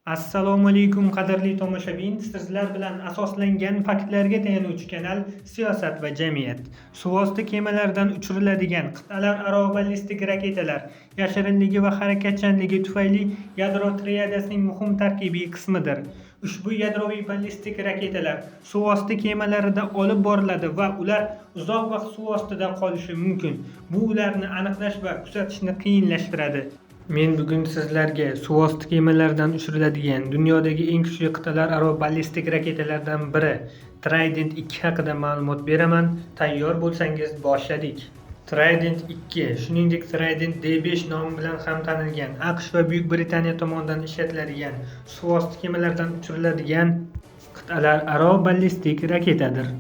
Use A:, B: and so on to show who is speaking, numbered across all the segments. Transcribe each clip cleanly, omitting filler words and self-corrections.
A: Assalomu alaykum qadrli tomoshabin. Sizlar bilan asoslangan faktlarga tayanuvchi kanal Siyosat va jamiyat. Suvosti kemalaridan uchiriladigan qit'alararo ballistik raketalar yashirinligi va harakatchanligi tufayli yadro triadasining muhim tarkibiy qismidir. Ushbu yadroviy ballistik raketalar suvosti kemalarida olib boriladi va ular uzoq vaqt suv ostida qolishi mumkin. Bu ularni aniqlash va kuzatishni qiyinlashtiradi. Men bugun sizlarga suvosti kemalaridan uchiriladigan dunyodagi eng kuchli qit'alararo ballistik raketalardan biri Trident 2 haqida ma'lumot beraman. Tayyor bo'lsangiz boshladik. Trident 2, shuningdek Trident D5 nomi bilan ham tanilgan, AQSh va Buyuk Britaniya tomonidan ishlatiladigan suvosti kemalaridan uchiriladigan qit'alararo ballistik raketadir.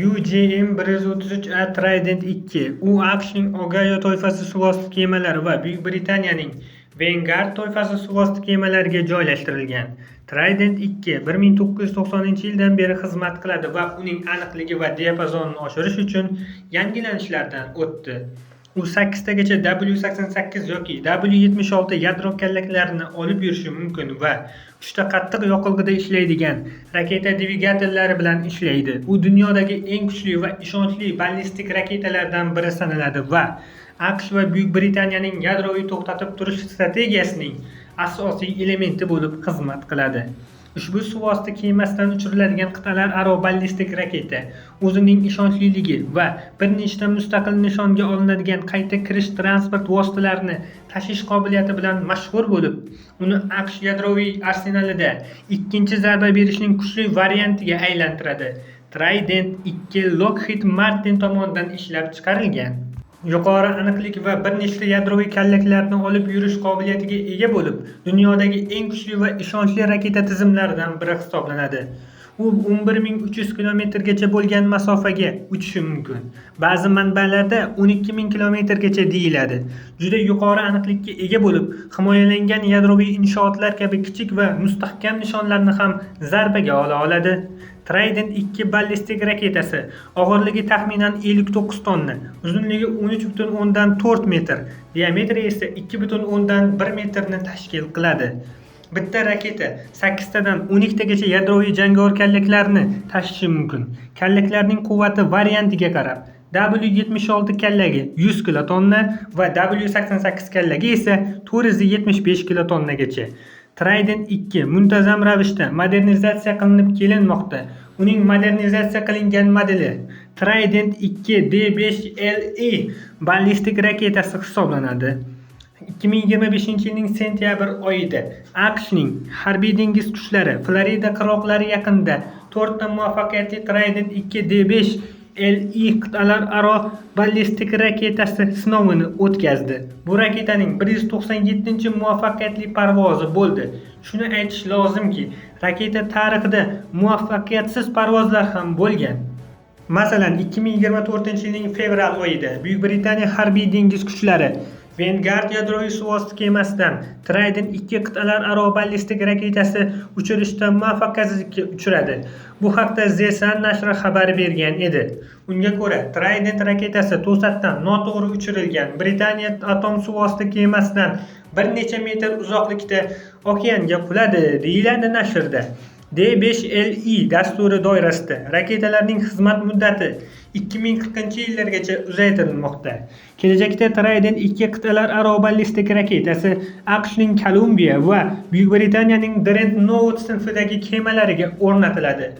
A: UGM-133A Trident 2 u AQShning Ogayo toifasi suvosti kemalari va Buyuk Britaniyaning Vanguard toifasi suvosti kemalariga joylashtirilgan. Trident 2 1990-yildan beri xizmat qiladi va uning aniqligi va diapazonini oshirish uchun yangilanishlardan o'tdi. U 8 tagacha W88 yoki W76 yadro kallaklarini olib yurishi mumkin va 3 ta qattiq yoqilg'ida ishlaydigan raketa dvigatellari bilan ishlaydi. U dunyodagi eng kuchli va ishonchli ballistik raketalardan biri sanaladi va AQSh va Buyuk Britaniyaning yadroviy to'xtatib turish strategiyasining asosiy elementi bo'lib xizmat qiladi. Ushbu suvosti kemasidan uchiriladigan qit'alararo ballistik raketa o'zining ishonchliligi va bir nechta mustaqil nishonga olinadigan qayta kirish transport vositalarini tashish qobiliyati bilan mashhur bo'lib, uni AQSh yadroviy arsenalida ikkinchi zarba berishning kuchli variantiga aylantiradi. Trident 2 Lockheed Martin tomonidan ishlab chiqarilgan. Yuqori aniqlik va bir nechta yadroviy kallaklarni olib yurish qobiliyatiga ega bo'lib, dunyodagi eng kuchli va ishonchli raketa tizimlaridan biri hisoblanadi. U 11300 kilometrgacha bo'lgan masofaga uchishi mumkin. Ba'zi manbalarda 12000 kilometrgacha deyiladi. Juda yuqori aniqlikka ega bo'lib, himoyalangan yadroviy inshootlar kabi kichik va mustahkam nishonlarni ham zarbaga ola oladi. Trident 2 ballistik raketasi og'irligi taxminan 59 tonna, uzunligi 13,4 metr, diametri esa 2,1 metrni tashkil qiladi. Bitta raketa 8 tadan 12 tagacha yadroviy jangovar kallaklarni tashishi mumkin. Kallaklarning quvvati variantiga qarab W76 kallagi 100 kilotonna va W88 kallagi esa 475 kilotonnagacha. Trident 2 muntazam ravishda modernizatsiya qilinib kelinmoqda. Uning modernizatsiya qilingan modeli Trident 2 D5LE ballistik raketasi hisoblanadi. 2025-yilning sentyabr oyida AQShning harbiy dengiz kuchlari Florida qirg'oqlari yaqinida 4 ta muvaffaqiyatli Trident 2 D5LE qit'alararo ballistik raketasi sinovini o'tkazdi. Bu raketaning 197-muvaffaqiyatli parvozi bo'ldi. Shuni aytish lozimki, raketa tarixida muvaffaqiyatsiz parvozlar ham bo'lgan. Masalan, 2024-yilning fevral oyida Buyuk Britaniya harbiy dengiz kuchlari Vanguard yadroviy suvosti kemasidan Trident 2 qit'alararo ballistik raketasi uchirishda muvaffaqiyatsizlikka uchradi. Bu haqda The Sun nashri xabar bergan edi. Unga ko'ra, Trident raketasi to'satdan noto'g'ri uchirilgan Britaniya atom suvosti kemasidan bir necha metr uzoqlikda okeanga quladi, deyiladi nashrda. D5LE dasturi doirasida raketalarning xizmat muddati 2040-yillargacha uzaytirilmoqda. Kelajakda Trident 2 qit'alararo ballistik raketasi AQShning Columbia va Buyuk Britaniyaning Dreadnought sinfidagi kemalariga o'rnatiladi.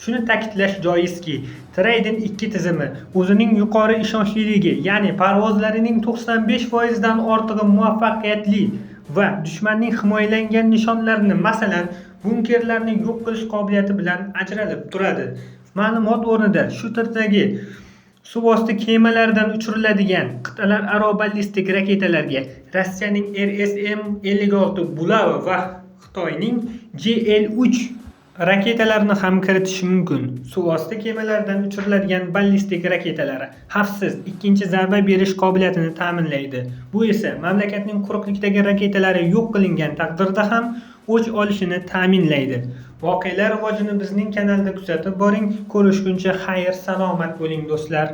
A: Shuni ta'kidlash joizki, Trident 2 tizimi o'zining yuqori ishonchliligi, ya'ni parvozlarining 95% dan ortig'i muvaffaqiyatli va dushmanning himoyalangan nishonlarini, masalan, bunkerlarni yo'q qilish qobiliyati bilan ajralib turadi. Ma'lumot o'rnida shu turdagi suvosti kemalaridan uchiriladigan qit'alararo ballistik raketalarga Rossiyaning RSM-56 Bulava va Xitoyning JL-3 raketalarini ham kiritish mumkin. Suvosti kemalaridan uchiriladigan ballistik raketalar xavfsiz ikkinchi zarba berish qobiliyatini ta'minlaydi. Bu esa mamlakatning quruqlikdagi raketalari yo'q qilingan taqdirda ham o'ch olishini ta'minlaydi. Voqealar rivojini bizning kanalda kuzatib boring. Ko'rishguncha xayr, salomat bo'ling do'stlar.